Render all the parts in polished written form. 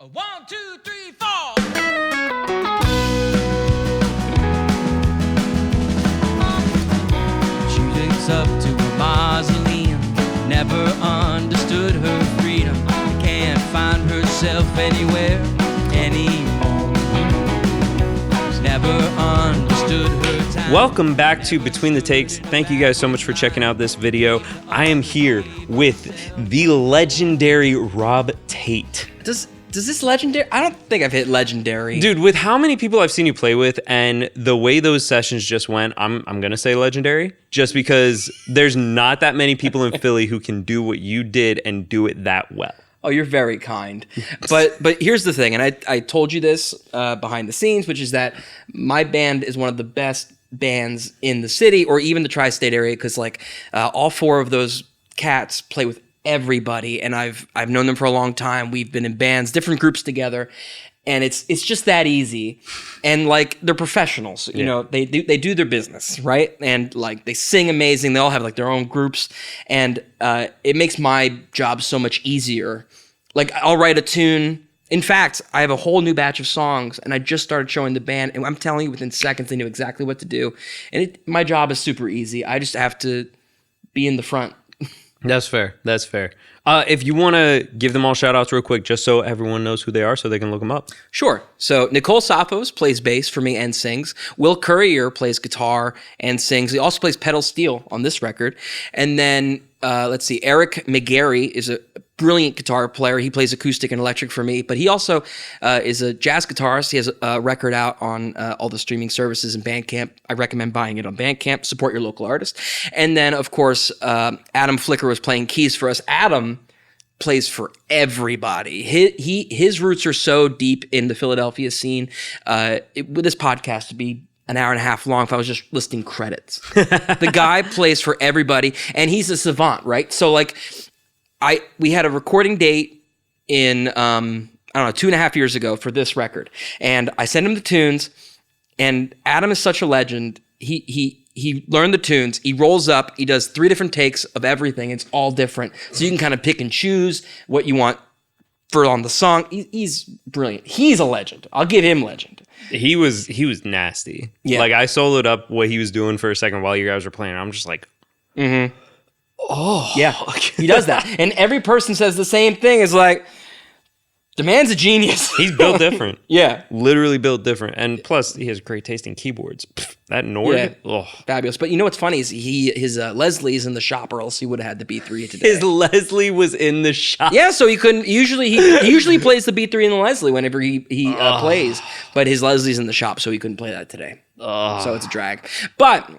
1, 2, 3, 4. She looks up to a mausoleum. Never understood her freedom. Can't find herself anywhere anymore. She's never understood her time. Welcome back to Between the Takes. Thank you guys so much for checking out this video. I am here with the legendary Rob Tait. Does this legendary? I don't think I've hit legendary. Dude, with how many people I've seen you play with and the way those sessions just went, I'm going to say legendary just because there's not that many people in Philly who can do what you did and do it that well. Oh, you're very kind. But here's the thing, and I told you this behind the scenes, which is that my band is one of the best bands in the city or even the tri-state area because all four of those cats play with everybody, and I've known them for a long time. We've been in bands, different groups together, and it's just that easy. And they're professionals, you know, they do their business, right? And they sing amazing. They all have their own groups, and it makes my job so much easier. I'll write a tune. In fact, I have a whole new batch of songs, and I just started showing the band, and I'm telling you, within seconds, they knew exactly what to do. And my job is super easy. I just have to be in the front. That's fair. That's fair. If you want to give them all shout outs real quick, just so everyone knows who they are so they can look them up. Sure. So Nicole Sapos plays bass for me and sings. Will Courier plays guitar and sings. He also plays pedal steel on this record. And then, let's see, Eric McGarry is a brilliant guitar player. He plays acoustic and electric for me, but he also is a jazz guitarist. He has a record out on all the streaming services and Bandcamp. I recommend buying it on Bandcamp. Support your local artist. And then, of course, Adam Flicker was playing keys for us. Adam plays for everybody. His roots are so deep in the Philadelphia scene. With this podcast to be an hour and a half long if I was just listing credits. The guy plays for everybody, and he's a savant, right? So we had a recording date in, 2.5 years ago for this record. And I sent him the tunes, and Adam is such a legend. He learned the tunes. He rolls up. He does 3 different takes of everything. It's all different. So you can kind of pick and choose what you want for on the song. He's brilliant. He's a legend. I'll give him legend. He was nasty. Yeah. I soloed up what he was doing for a second while you guys were playing. I'm just like, mm-hmm. Oh. Yeah, he does that. And every person says the same thing. Is the man's a genius. He's built different. Yeah. Literally built different. And plus, he has great taste in keyboards. That Nord. Yeah. Fabulous. But you know what's funny is his Leslie's in the shop, or else he would have had the B3 today. His Leslie was in the shop. Yeah, so he couldn't. He usually plays the B3 and the Leslie whenever he plays. But his Leslie's in the shop, so he couldn't play that today. So it's a drag. But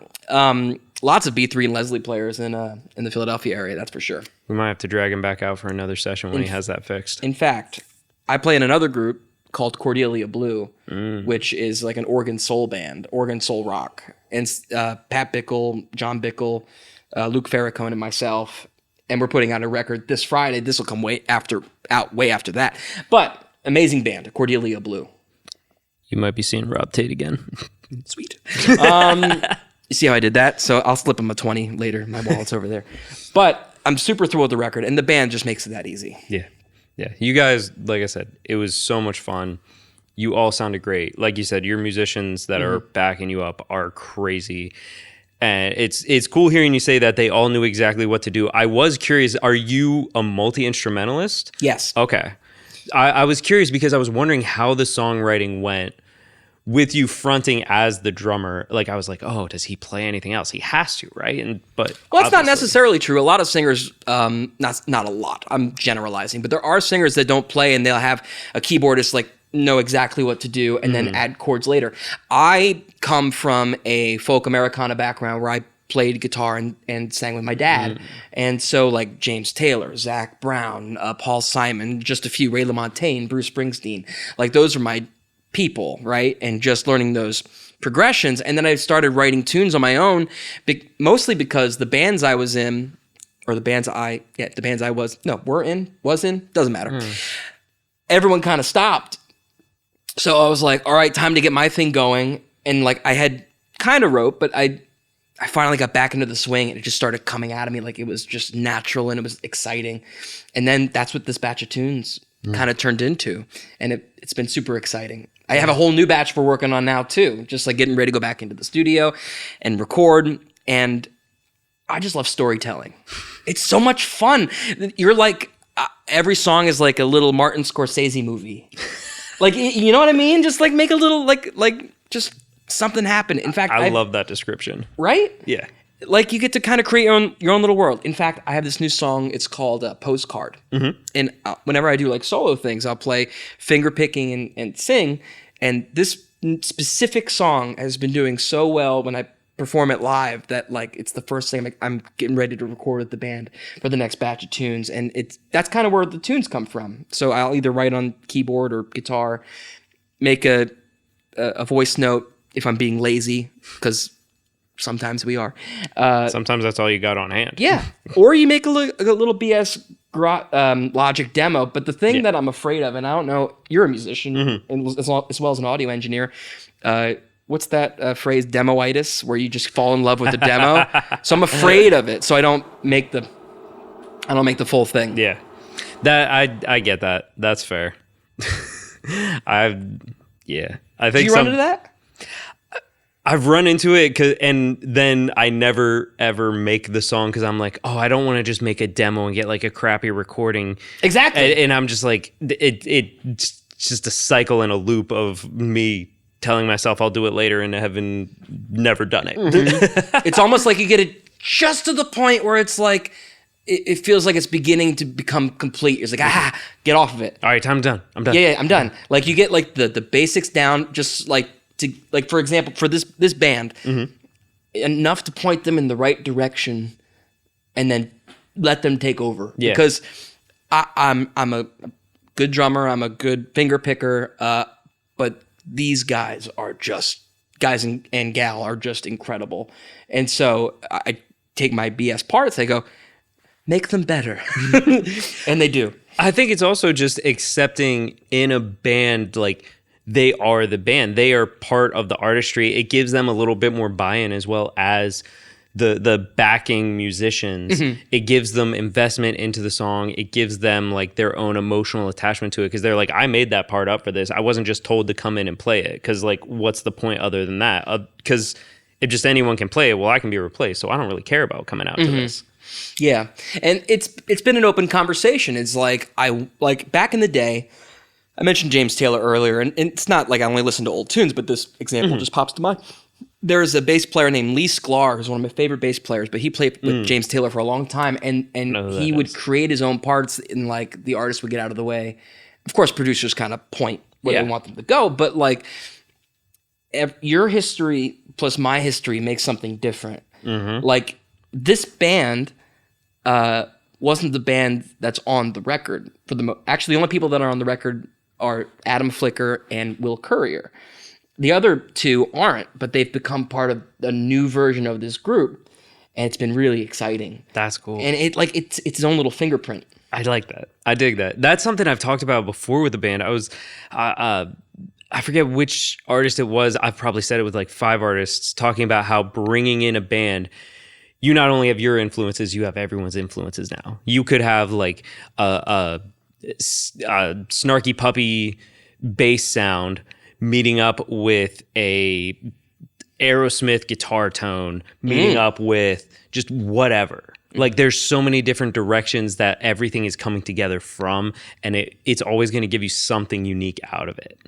lots of B3 and Leslie players in the Philadelphia area, that's for sure. We might have to drag him back out for another session when he has that fixed. In fact, I play in another group called Cordelia Blue, which is an organ soul band, organ soul rock. And Pat Bickle, John Bickle, Luke Farrakhan, and myself. And we're putting out a record this Friday. This will come way after that. But amazing band, Cordelia Blue. You might be seeing Rob Tait again. Sweet. You see how I did that? So I'll slip him a 20 later. My wallet's over there. But I'm super thrilled with the record, and the band just makes it that easy. Yeah. Yeah. You guys, like I said, it was so much fun. You all sounded great. Like you said, your musicians that are backing you up are crazy. And it's cool hearing you say that they all knew exactly what to do. I was curious, are you a multi-instrumentalist? Yes. Okay. I was curious because I was wondering how the songwriting went with you fronting as the drummer. I was like, oh, does he play anything else? He has to, right? Well, that's not necessarily true. A lot of singers, not a lot, I'm generalizing, but there are singers that don't play and they'll have a keyboardist know exactly what to do and then add chords later. I come from a folk Americana background where I played guitar and sang with my dad. And so James Taylor, Zach Brown, Paul Simon, just a few, Ray LaMontagne, Bruce Springsteen, those are my people, right? And just learning those progressions. And then I started writing tunes on my own, mostly because the bands I was in, or the bands I was in, doesn't matter. Everyone kind of stopped. So I was like, all right, time to get my thing going. And I had kind of wrote, but I finally got back into the swing and it just started coming out of me it was just natural and it was exciting. And then that's what this batch of tunes kind of turned into. And it's been super exciting. I have a whole new batch we're working on now too, just like getting ready to go back into the studio and record. And I just love storytelling. It's so much fun. You're like, every song is like a little Martin Scorsese movie. Like, you know what I mean? Just like make a little, like just something happen. In fact, I love that description. Right? Yeah. Like you get to kind of create your own little world. In fact, I have this new song. It's called Postcard. And whenever I do like solo things, I'll play finger picking and sing. And this specific song has been doing so well when I perform it live that like it's the first thing I'm getting ready to record with the band for the next batch of tunes. And that's kind of where the tunes come from. So I'll either write on keyboard or guitar, make a voice note if I'm being lazy, because sometimes we are. Sometimes that's all you got on hand. Yeah. Or you make a little BS Logic demo. But the thing that I'm afraid of, and I don't know, you're a musician and as well as an audio engineer. What's that phrase, demoitis, where you just fall in love with the demo? So I'm afraid of it. So I don't make the full thing. Yeah. That I get that. That's fair. I think Do you run into that? I've run into it, and then I never ever make the song because I'm like, oh, I don't want to just make a demo and get like a crappy recording. Exactly. And I'm just like, it's just a cycle and a loop of me telling myself I'll do it later and having never done it. It's almost like you get it just to the point where it's like, it feels like it's beginning to become complete. It's like, get off of it. All right, I'm done. Yeah, I'm done. Like you get like the basics down, just like, for example, for this band, enough to point them in the right direction, and then let them take over. Yeah. Because I'm a good drummer, I'm a good finger picker, but these guys and gal are just incredible. And so I take my BS parts, I go, make them better, and they do. I think it's also just accepting in a band, like, they are the band. They are part of the artistry. It gives them a little bit more buy-in as well as the backing musicians. It gives them investment into the song. It gives them like their own emotional attachment to it because they're like, I made that part up for this. I wasn't just told to come in and play it because like, what's the point other than that? Because if just anyone can play it, well, I can be replaced. So I don't really care about coming out to this. Yeah, and it's been an open conversation. It's like back in the day, I mentioned James Taylor earlier, and it's not like I only listen to old tunes, but this example just pops to mind. There's a bass player named Lee Sklar, who's one of my favorite bass players, but he played with James Taylor for a long time, and he would create his own parts, and like the artist would get out of the way. Of course, producers kind of point where they want them to go, but like your history plus my history makes something different. Like this band wasn't the band that's on the record. Actually, the only people that are on the record are Adam Flicker and Will Courier. The other two aren't, but they've become part of a new version of this group, and it's been really exciting. That's cool. And it's its own little fingerprint. I like that. I dig that. That's something I've talked about before with the band. I forget which artist it was. I've probably said it with like 5 artists talking about how bringing in a band, you not only have your influences, you have everyone's influences now. You could have like a snarky puppy bass sound meeting up with a Aerosmith guitar tone, meeting up with just whatever. Like there's so many different directions that everything is coming together from, and it's always going to give you something unique out of it.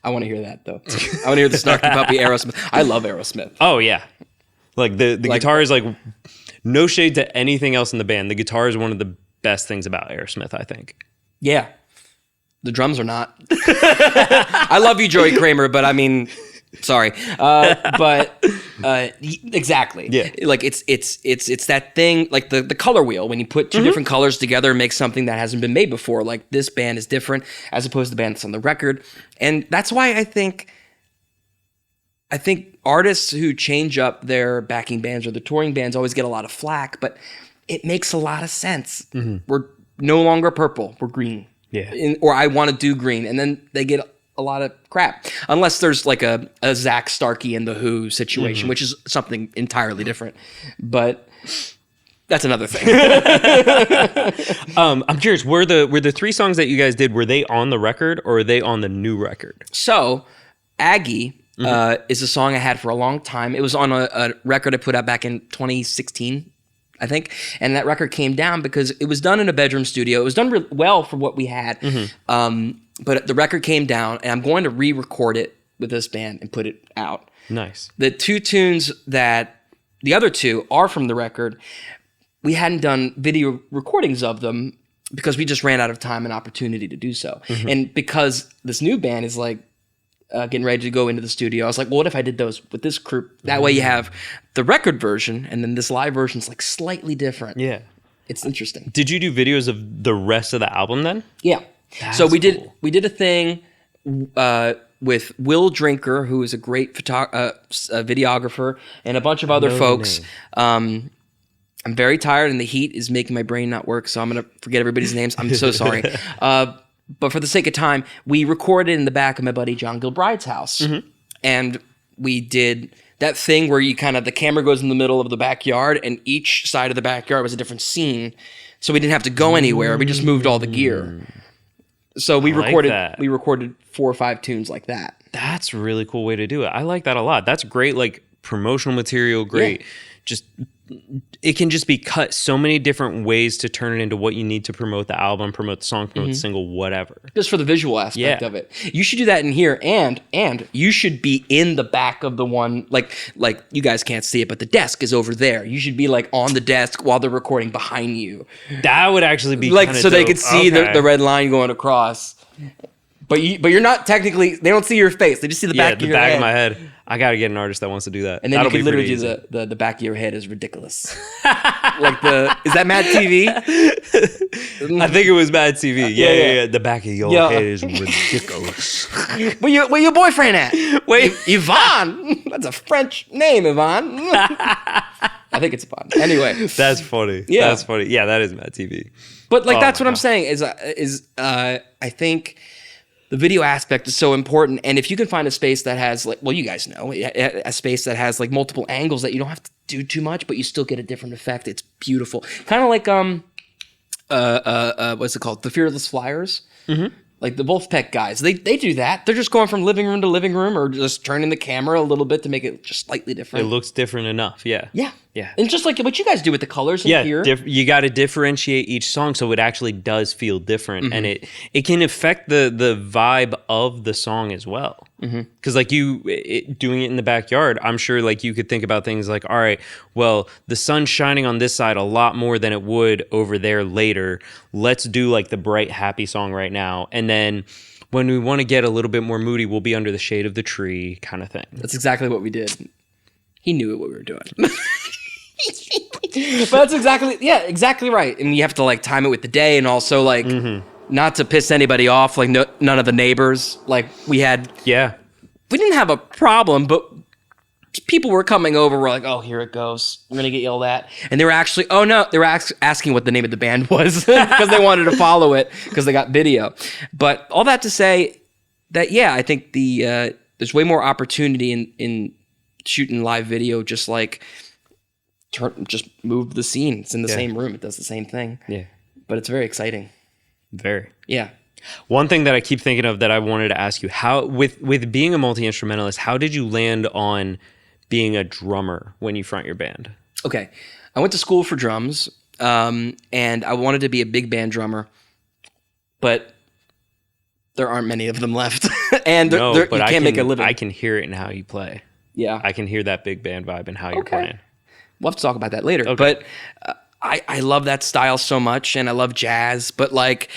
I want to hear that though. I want to hear the snarky puppy Aerosmith. I love Aerosmith. Oh yeah. Like the guitar is like, no shade to anything else in the band. The guitar is one of the best things about Aerosmith, I think. Yeah. The drums are not. I love you, Joey Kramer, but I mean, sorry. Exactly. Yeah. Like it's that thing, like the color wheel, when you put two different colors together and make something that hasn't been made before. Like this band is different as opposed to the band that's on the record. And that's why I think artists who change up their backing bands or the touring bands always get a lot of flack, but it makes a lot of sense. We're no longer purple, we're green. Yeah. Or I want to do green, and then they get a lot of crap. Unless there's like a Zach Starkey and the Who situation, which is something entirely different. But That's another thing. I'm curious, were the 3 songs that you guys did, were they on the record or are they on the new record? So, Aggie is a song I had for a long time. It was on a record I put out back in 2016, I think. And that record came down because it was done in a bedroom studio. It was done well for what we had. But the record came down, and I'm going to re-record it with this band and put it out. Nice. The 2 tunes the other 2 are from the record. We hadn't done video recordings of them because we just ran out of time and opportunity to do so. And because this new band is like getting ready to go into the studio, I was like, well, what if I did those with this group? That way you have the record version and then this live version is like slightly different. Yeah. It's interesting. Did you do videos of the rest of the album then? Yeah. That's so we cool. did a thing with Will Drinker, who is a great videographer, and a bunch of other folks. I'm very tired, and the heat is making my brain not work, so I'm going to forget everybody's names. I'm so sorry. But for the sake of time, we recorded in the back of my buddy John Gilbride's house. And we did that thing where the camera goes in the middle of the backyard, and each side of the backyard was a different scene. So we didn't have to go anywhere. We just moved all the gear. So we recorded 4 or 5 tunes like that. That's a really cool way to do it. I like that a lot. That's great, like promotional material, great. Yeah. Just it can just be cut so many different ways to turn it into what you need to promote the album, promote the song, promote the single, whatever. Just for the visual aspect of it. You should do that in here, and you should be in the back of the one, like you guys can't see it, but the desk is over there. You should be like on the desk while they're recording behind you. That would actually be like so dope. They could see the red line going across. But you're not technically, they don't see your face. They just see the back of your head. Yeah, the back of my head. I got to get an artist that wants to do that. And then you can literally do the back of your head is ridiculous. Is that Mad TV? I think it was Mad TV. Yeah. The back of your head is ridiculous. Where your boyfriend at? Wait, Yvonne. That's a French name, Yvonne. I think it's Yvonne. Anyway. That's funny. Yeah. That's funny. Yeah, that is Mad TV. But that's what I'm saying is I think the video aspect is so important, and if you can find a space that has you guys know, a space that has like multiple angles that you don't have to do too much, but you still get a different effect. It's beautiful, kind of like what's it called? The Fearless Flyers. Like the Wolfpack guys, they do that. They're just going from living room to living room, or just turning the camera a little bit to make it just slightly different. It looks different enough, yeah. And just like what you guys do with the colors in here. You got to differentiate each song so it actually does feel different, and it can affect the vibe of the song as well. Because like doing it in the backyard, I'm sure like you could think about things like, all right, well, the sun's shining on this side a lot more than it would over there later. Let's do like the bright, happy song right now. And then when we want to get a little bit more moody, we'll be under the shade of the tree kind of thing. That's exactly what we did. He knew what we were doing. But that's exactly right. And you have to like time it with the day, and also like not to piss anybody off, like none of the neighbors. Like we didn't have a problem, but people were coming over. We're like, oh, here it goes. We're gonna get yelled at. And they were actually, asking what the name of the band was because they wanted to follow it because they got video. But all that to say that I think there's way more opportunity in shooting live video. Just like just move the scene. It's in the same room. It does the same thing. Yeah, but it's very exciting. Very. Yeah. One thing that I keep thinking of that I wanted to ask you, how with being a multi-instrumentalist, how did you land on being a drummer when you front your band? Okay. I went to school for drums, and I wanted to be a big band drummer, but there aren't many of them left. And you can't make a living. I can hear it in how you play. Yeah. I can hear that big band vibe in how you're playing. We'll have to talk about that later. Okay. But I love that style so much, and I love jazz, but like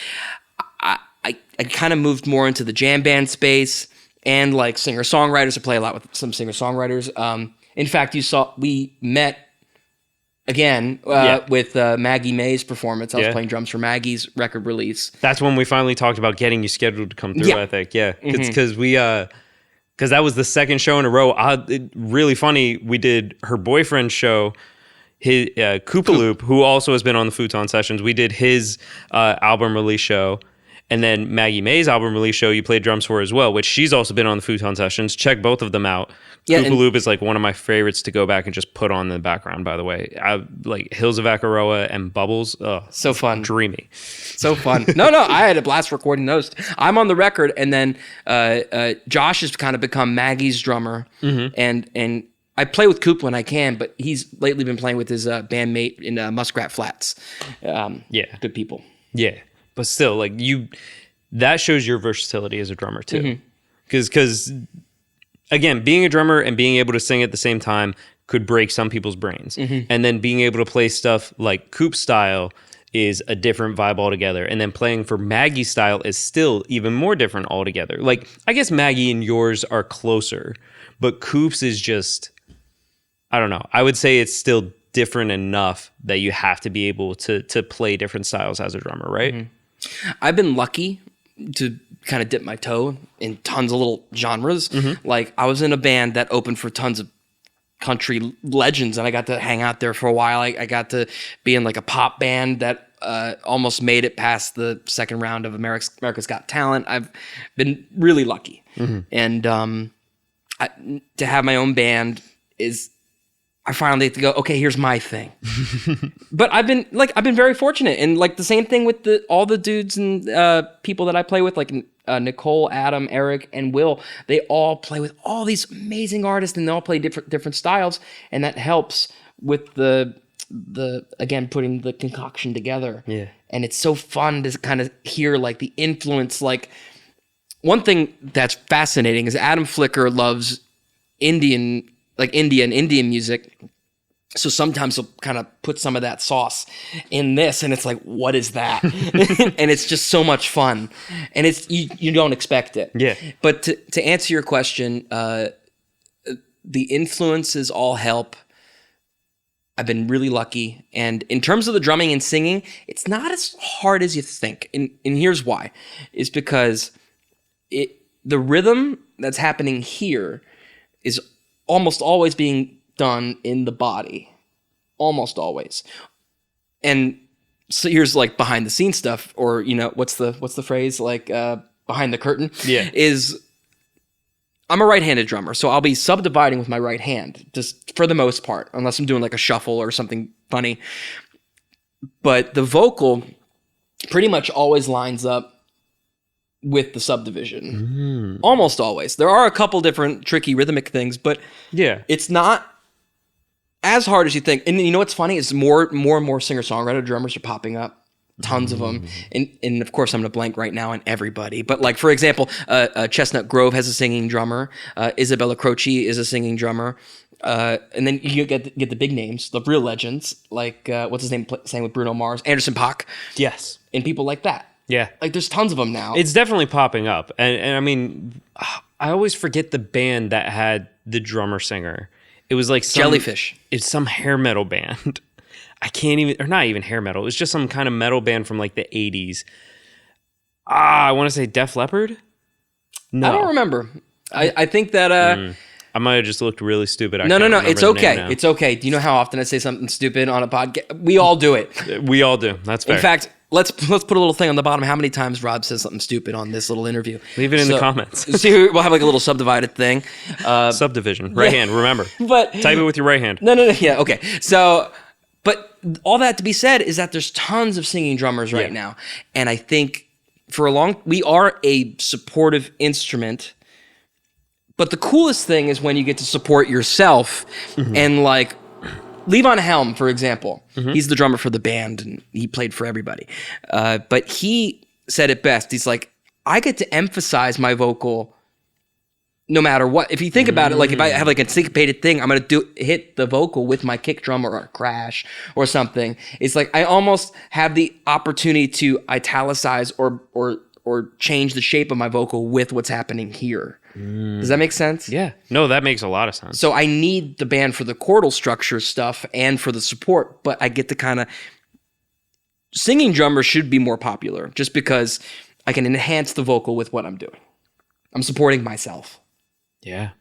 I kind of moved more into the jam band space and like singer-songwriters. I play a lot with some singer-songwriters. In fact, we met again with Maggie May's performance. I was playing drums for Maggie's record release. That's when we finally talked about getting you scheduled to come through, I think. Yeah, because because that was the second show in a row. Really funny, we did her boyfriend's show, his Koopaloop, who also has been on the Futon Sessions. We did his album release show. And then Maggie May's album release show, you played drums for as well, which she's also been on the Futon Sessions. Check both of them out. Yeah, Koopaloop is like one of my favorites to go back and just put on in the background, by the way. I like Hills of Akaroa and Bubbles. Oh, So fun. Dreamy. So fun. No, I had a blast recording those. I'm on the record, and then Josh has kind of become Maggie's drummer, and I play with Coop when I can, but he's lately been playing with his bandmate in Muskrat Flats. Good people. Yeah. But still, like that shows your versatility as a drummer too. Because again, being a drummer and being able to sing at the same time could break some people's brains. And then being able to play stuff like Coop style is a different vibe altogether. And then playing for Maggie style is still even more different altogether. Like, I guess Maggie and yours are closer, but Coop's is just, I don't know. I would say it's still different enough that you have to be able to play different styles as a drummer, right? I've been lucky to kind of dip my toe in tons of little genres. Like, I was in a band that opened for tons of country legends, and I got to hang out there for a while. I got to be in like a pop band that almost made it past the second round of America's Got Talent. I've been really lucky. And to have my own band is, I finally get to go, okay, here's my thing. But I've been very fortunate, and like the same thing with all the dudes and people that I play with, like Nicole, Adam, Eric, and Will. They all play with all these amazing artists, and they all play different styles, and that helps with the again putting the concoction together. Yeah, and it's so fun to kind of hear like the influence. Like, one thing that's fascinating is Adam Flicker loves Indian music. So sometimes he'll kind of put some of that sauce in this, and it's like, what is that? And it's just so much fun, and it's you don't expect it. Yeah. But to answer your question, the influences all help. I've been really lucky, and in terms of the drumming and singing, it's not as hard as you think, and here's why: is because the rhythm that's happening here is almost always being done in the body, almost always. And so here's like behind the scenes stuff, or what's the phrase, like behind the curtain? Yeah, is I'm a right-handed drummer, so I'll be subdividing with my right hand, just for the most part, unless I'm doing like a shuffle or something funny. But the vocal pretty much always lines up with the subdivision. Almost always. There are a couple different tricky rhythmic things, but it's not as hard as you think. And you know what's funny is more and more singer-songwriter drummers are popping up. Tons of them. And of course, I'm going to blank right now on everybody. But like, for example, Chestnut Grove has a singing drummer. Isabella Croce is a singing drummer. And then you get the big names, the real legends, like what's his name, sang with Bruno Mars, Anderson .Paak. Yes. And people like that. Yeah. Like, there's tons of them now. It's definitely popping up. And I mean, I always forget the band that had the drummer singer. It was like Jellyfish. It's some hair metal band. I can't even, or not even hair metal. It was just some kind of metal band from like the 80s. I want to say Def Leppard? No. I don't remember. I think that... I might have just looked really stupid. No. It's okay. It's okay. Do you know how often I say something stupid on a podcast? We all do it. We all do. That's fair. In fact, let's put a little thing on the bottom. How many times Rob says something stupid on this little interview? Leave it in the comments. See, we'll have like a little subdivided thing. Subdivision. Right hand, remember. But type it with your right hand. No. Yeah, okay. So, but all that to be said is that there's tons of singing drummers right now. And I think we are a supportive instrument. But the coolest thing is when you get to support yourself and like Levon Helm, for example, he's the drummer for the band and he played for everybody. But he said it best. He's like, I get to emphasize my vocal no matter what. If you think about it, like if I have like a syncopated thing, I'm going to hit the vocal with my kick drum or a crash or something. It's like I almost have the opportunity to italicize or change the shape of my vocal with what's happening here. Does that make sense? Yeah. No, that makes a lot of sense. So I need the band for the chordal structure stuff and for the support, but I get to kind of... Singing drummers should be more popular just because I can enhance the vocal with what I'm doing. I'm supporting myself. Yeah.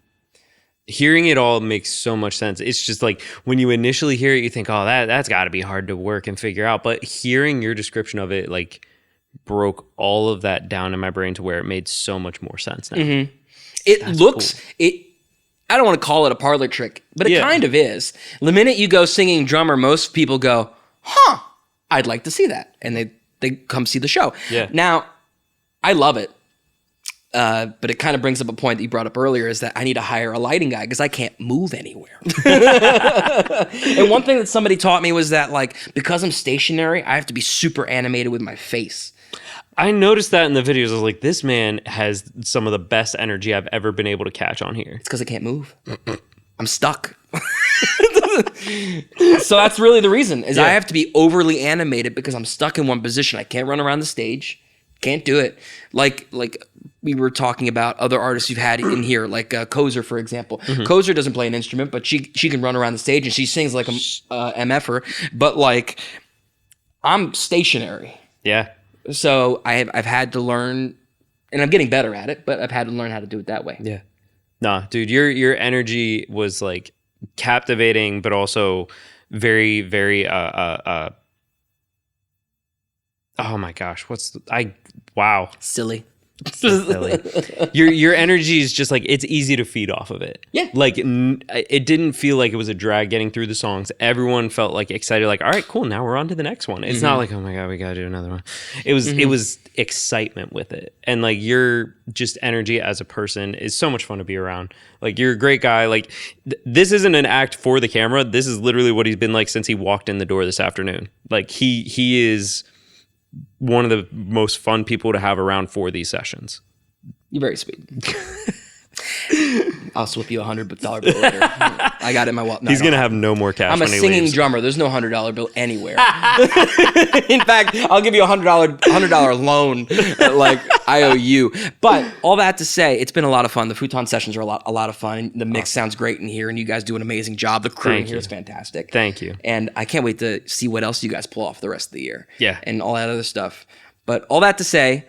Hearing it all makes so much sense. It's just like when you initially hear it, you think, oh, that's got to be hard to work and figure out. But hearing your description of it, like broke all of that down in my brain to where it made so much more sense now. It looks it. I don't want to call it a parlor trick, but it kind of is. The minute you go singing drummer, most people go, "Huh, I'd like to see that," and they come see the show. Yeah. Now, I love it, but it kind of brings up a point that you brought up earlier: is that I need to hire a lighting guy because I can't move anywhere. And one thing that somebody taught me was that, like, because I'm stationary, I have to be super animated with my face. I noticed that in the videos. I was like, this man has some of the best energy I've ever been able to catch on here. It's because I can't move. I'm stuck. So that's really the reason, is I have to be overly animated because I'm stuck in one position. I can't run around the stage. Can't do it. Like we were talking about other artists you've had in here, like Kozer, for example. Kozer doesn't play an instrument, but she can run around the stage and she sings like a MFer. But like, I'm stationary. Yeah. So I've had to learn, and I'm getting better at it, but I've had to learn how to do it that way. Yeah. Nah, dude, your energy was like captivating, but also very, very oh my gosh, wow. Silly. Silly. Your energy is just like, it's easy to feed off of it. Yeah. Like it didn't feel like it was a drag getting through the songs. Everyone felt like excited, like, all right, cool, now we're on to the next one. It's not like, oh my God, we gotta do another one. It was excitement with it. And like, your just energy as a person is so much fun to be around. Like, you're a great guy. Like, this isn't an act for the camera. This is literally what he's been like since he walked in the door this afternoon. Like, he is one of the most fun people to have around for these sessions. You're very sweet. I'll slip you $100 bill later. I got it in my wallet. No, He's going to have no more cash I'm a when he singing leaves. drummer. There's no $100 bill anywhere. In fact, I'll give you a $100 loan, like IOU. But all that to say, it's been a lot of fun. The Futon sessions are a lot of fun. The mix sounds great in here, and you guys do an amazing job. The crew in here is fantastic. Thank you. And I can't wait to see what else you guys pull off the rest of the year. Yeah. And all that other stuff. But all that to say,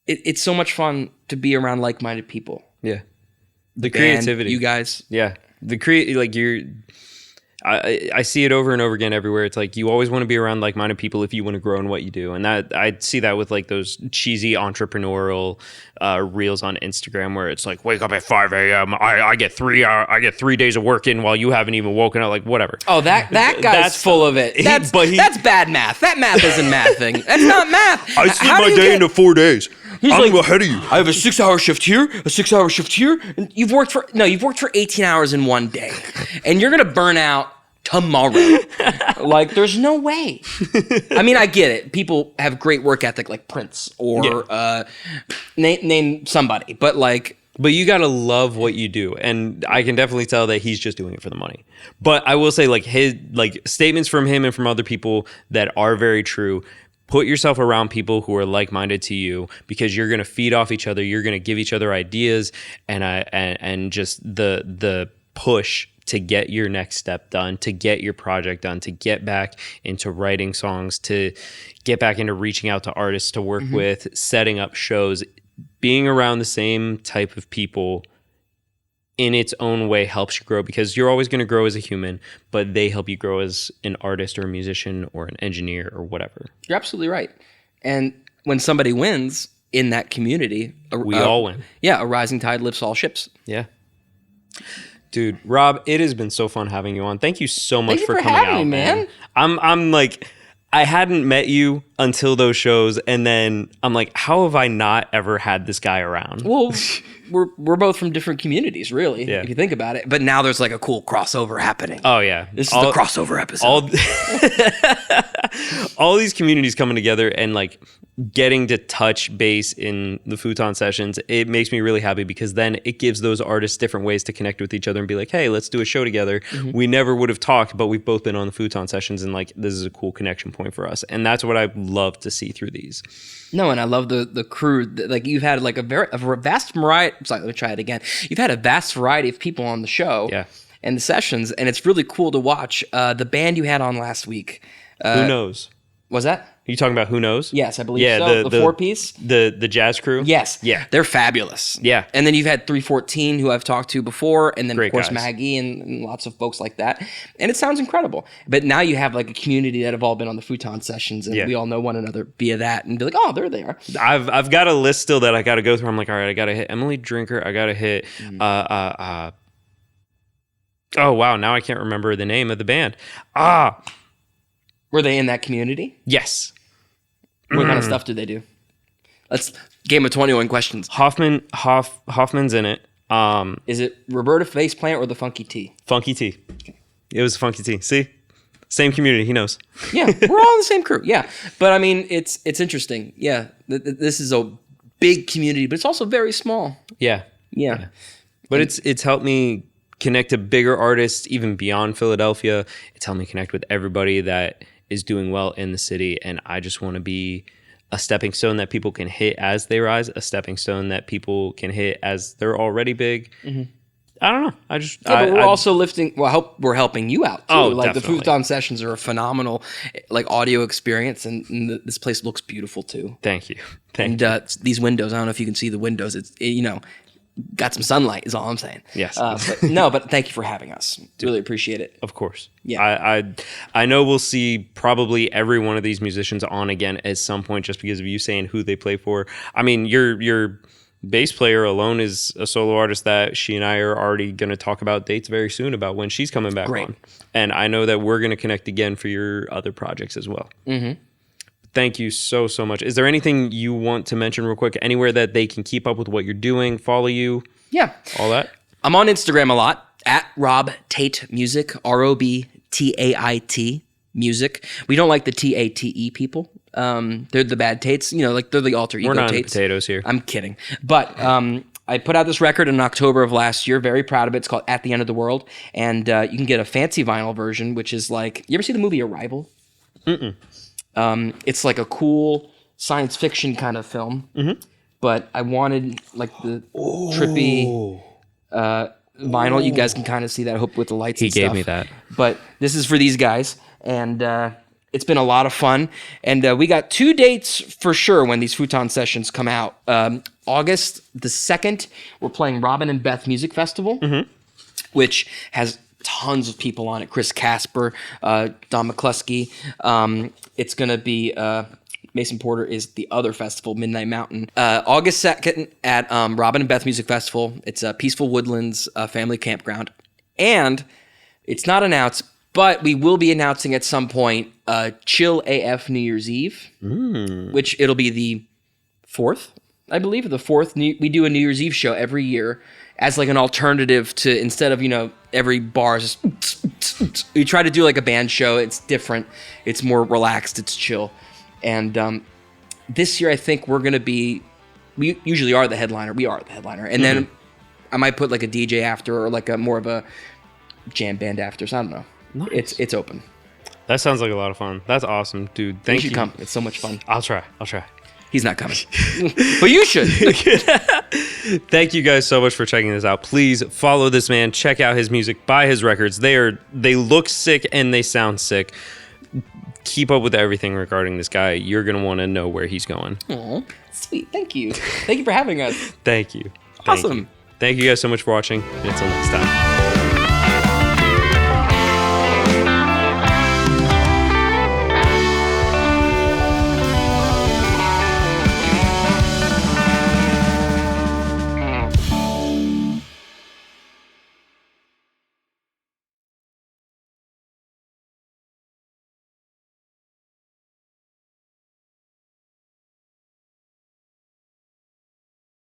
it's so much fun to be around like-minded people. Yeah. The Band, creativity. you guys. Yeah. I see it over and over again everywhere. It's like, you always want to be around like-minded people if you want to grow in what you do. And that, I see that with like those cheesy entrepreneurial reels on Instagram where it's like, wake up at 5 a.m. I get 3 days of work in while you haven't even woken up, like whatever. Oh, that guy's full of it. That's bad math. That math isn't mathing. That's not math. I split my day into 4 days. I'm ahead of you. I have a 6-hour shift here, a 6-hour shift here. And you've worked for 18 hours in one day, and you're gonna burn out tomorrow. Like, there's no way. I mean, I get it. People have great work ethic, like Prince or name somebody, but like. But you gotta love what you do, and I can definitely tell that he's just doing it for the money. But I will say, like, his statements from him and from other people that are very true. Put yourself around people who are like-minded to you, because you're going to feed off each other. You're going to give each other ideas and just the push to get your next step done, to get your project done, to get back into writing songs, to get back into reaching out to artists to work with, setting up shows. Being around the same type of people in its own way helps you grow, because you're always going to grow as a human, but they help you grow as an artist or a musician or an engineer or whatever. You're absolutely right. And when somebody wins in that community, we all win. Yeah, a rising tide lifts all ships. Yeah. Dude, Rob, it has been so fun having you on. Thank you so much for coming having out, me, man. I'm like, I hadn't met you until those shows, and then I'm like, how have I not ever had this guy around? Well, we're both from different communities, really, if you think about it. But now there's like a cool crossover happening. Oh, yeah. This is the crossover episode. All these communities coming together and like getting to touch base in the Futon sessions, it makes me really happy, because then it gives those artists different ways to connect with each other and be like, hey, let's do a show together. We never would have talked, but we've both been on the Futon sessions, and like, this is a cool connection point for us. And that's what I love to see through these. No, and I love the crew. Like, you've had like a vast variety. Sorry, let me try it again. You've had a vast variety of people on the show. Yeah. And the sessions, and it's really cool to watch. The band you had on last week. Who knows? Was that? You talking about Who Knows? Yes, I believe so. The four-piece? The jazz crew? Yes. Yeah. They're fabulous. Yeah. And then you've had 314, who I've talked to before, and then, Great of course, guys. Maggie and lots of folks like that. And it sounds incredible. But now you have like a community that have all been on the Futon sessions, and we all know one another via that, and be like, oh, there they are. I've got a list still that I got to go through. I'm like, all right, I got to hit Emily Drinker. I got to hit... oh, wow. Now I can't remember the name of the band. Were they in that community? Yes. What kind of stuff do they do? Let's game of 21 questions. Hoffman's in it. Is it Roberta Faceplant or the Funky T? Funky T. It was Funky T. See? Same community. He knows. Yeah, we're all in the same crew. Yeah. But I mean, it's interesting. Yeah. This is a big community, but it's also very small. Yeah. Yeah. But it's helped me connect to bigger artists even beyond Philadelphia. It's helped me connect with everybody that is doing well in the city, and I just want to be a stepping stone that people can hit as they rise, a stepping stone that people can hit as they're already big. Mm-hmm. I don't know. But we're also lifting. Well, I hope we're helping you out too. Oh, like definitely. the Futon sessions are a phenomenal, like audio experience, and this place looks beautiful too. Thank you. And these windows. I don't know if you can see the windows. It's got some sunlight is all I'm saying. Yes. But thank you for having us. Really appreciate it. Of course. Yeah. I know we'll see probably every one of these musicians on again at some point just because of you saying who they play for. I mean, your bass player alone is a solo artist that she and I are already going to talk about dates very soon about when she's coming back on. And I know that we're going to connect again for your other projects as well. Mm-hmm. Thank you so much. Is there anything you want to mention real quick? Anywhere that they can keep up with what you're doing, follow you? Yeah. All that? I'm on Instagram a lot, at Rob Tait Music, ROBTAIT Music. We don't like the TATE people. They're the bad Tates. Like they're the alter ego We're not Tates. potatoes here. I'm kidding. But I put out this record in October of last year. Very proud of it. It's called At the End of the World. And you can get a fancy vinyl version, which is like, you ever see the movie Arrival? Mm-mm. It's like a cool science fiction kind of film, but I wanted like the trippy vinyl. You guys can kind of see that, I hope, with the lights. He and stuff. gave me that. But this is for these guys, and it's been a lot of fun. And we got 2 dates for sure when these Futon sessions come out. August the 2nd, we're playing Robin and Beth Music Festival, which has tons of people on it. Chris Casper, Don McCluskey. It's going to be Mason Porter is the other festival, Midnight Mountain. August 2nd at Robin and Beth Music Festival. It's a Peaceful Woodlands family campground. And it's not announced, but we will be announcing at some point Chill AF New Year's Eve, which it'll be the 4th, I believe. The 4th. We do a New Year's Eve show every year as like an alternative to, instead of, every bar is just, we try to do like a band show. It's different. It's more relaxed. It's chill. And this year, I think we're going to be, we usually are the headliner. We are the headliner. And then I might put like a DJ after, or like a more of a jam band after. So I don't know. Nice. It's open. That sounds like a lot of fun. That's awesome, dude. Thank you. You should come. It's so much fun. I'll try. He's not coming. But you should. Thank you guys so much for checking this out. Please follow this man. Check out his music. Buy his records. They look sick and they sound sick. Keep up with everything regarding this guy. You're going to want to know where he's going. Oh, sweet. Thank you. Thank you for having us. Thank you. Awesome. Thank you guys so much for watching. And until next time.